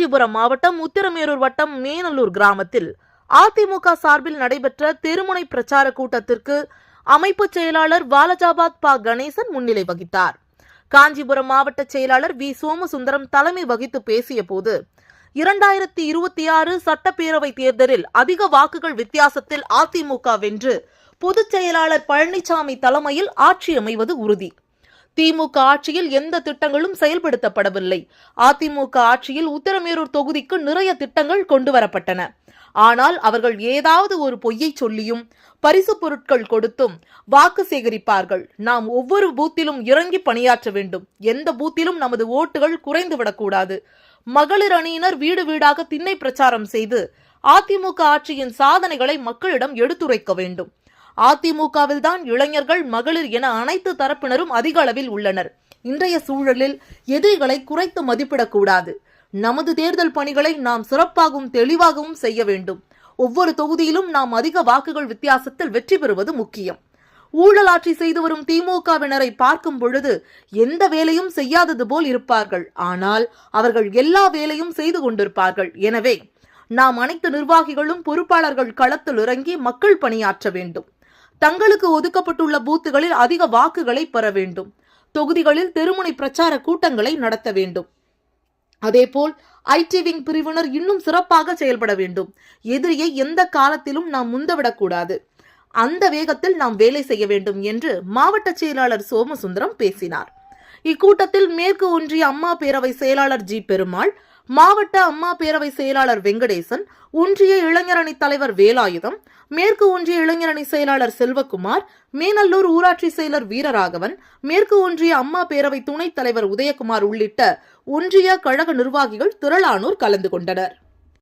காஞ்சிபுரம் மாவட்டம் உத்திரமேரூர் வட்டம் மேனல்லூர் கிராமத்தில் அதிமுக சார்பில் நடைபெற்ற தெருமுனை பிரச்சார கூட்டத்திற்கு அமைப்பு செயலாளர் வாலஜாபாத் பா கணேசன் முன்னிலை வகித்தார். காஞ்சிபுரம் மாவட்ட செயலாளர் வி சோமசுந்தரம் தலைமை வகித்து பேசிய போது 2026 சட்டப்பேரவை தேர்தலில் அதிக வாக்குகள் வித்தியாசத்தில் அதிமுக வென்று பொதுச் செயலாளர் பழனிசாமி தலைமையில் ஆட்சி அமைவது உறுதி. திமுக ஆட்சியில் எந்த திட்டங்களும் செயல்படுத்தப்படவில்லை. அதிமுக ஆட்சியில் உத்திரமேரூர் தொகுதிக்கு நிறைய திட்டங்கள் கொண்டு வரப்பட்டன. ஆனால் அவர்கள் ஏதாவது ஒரு பொய்யை சொல்லியும் பரிசு பொருட்கள் கொடுத்தும் வாக்கு சேகரிப்பார்கள். நாம் ஒவ்வொரு பூத்திலும் இறங்கி பணியாற்ற வேண்டும். எந்த பூத்திலும் நமது ஓட்டுகள் குறைந்துவிடக்கூடாது. மகளிர் அணியினர் வீடு வீடாக திண்ணை பிரச்சாரம் செய்து அதிமுக ஆட்சியின் சாதனைகளை மக்களிடம் எடுத்துரைக்க வேண்டும். அதிமுகவில் தான் இளைஞர்கள், மகளிர் என அனைத்து தரப்பினரும் அதிக அளவில் உள்ளனர். இன்றைய சூழலில் எதிரிகளை குறைத்து மதிப்பிடக்கூடாது. நமது தேர்தல் பணிகளை நாம் சிறப்பாகவும் தெளிவாகவும் செய்ய வேண்டும். ஒவ்வொரு தொகுதியிலும் நாம் அதிக வாக்குகள் வித்தியாசத்தில் வெற்றி பெறுவது முக்கியம். ஊழல் ஆட்சி செய்து வரும் திமுகவினரை பார்க்கும் பொழுது எந்த வேலையும் செய்யாதது போல் இருப்பார்கள். ஆனால் அவர்கள் எல்லா வேலையும் செய்து கொண்டிருப்பார்கள். எனவே நாம் அனைத்து நிர்வாகிகளும் பொறுப்பாளர்கள் களத்தில் இறங்கி மக்கள் பணியாற்ற வேண்டும். தங்களுக்கு ஒதுக்கப்பட்டுள்ள பூத்துகளில் அதிக வாக்குகளை பெற வேண்டும். தொகுதிகளில் தெருமுனை பிரச்சார கூட்டங்களை நடத்த வேண்டும். அதேபோல் ஐடி விங் பிரிவினர் இன்னும் சிறப்பாக செயல்பட வேண்டும். எதிரியை எந்த காலத்திலும் நாம் முந்தவிடக்கூடாது. அந்த வேகத்தில் நாம் வேலை செய்ய வேண்டும் என்று மாவட்ட செயலாளர் சோமசுந்தரம் பேசினார். இக்கூட்டத்தில் மேற்கு ஒன்றிய அம்மா பேரவை செயலாளர் ஜி பெருமாள், மாவட்ட அம்மா பேரவை செயலாளர் வெங்கடேசன், ஒன்றிய இளைஞரணி தலைவர் வேலாயுதம், மேற்கு ஒன்றிய இளைஞரணி செயலாளர் செல்வகுமார், மேனல்லூர் ஊராட்சி செயலர் வீரராகவன், மேற்கு ஒன்றிய அம்மா பேரவை துணைத் தலைவர் உதயகுமார் உள்ளிட்ட ஒன்றிய கழக நிர்வாகிகள் திரளானோர் கலந்து கொண்டனர்.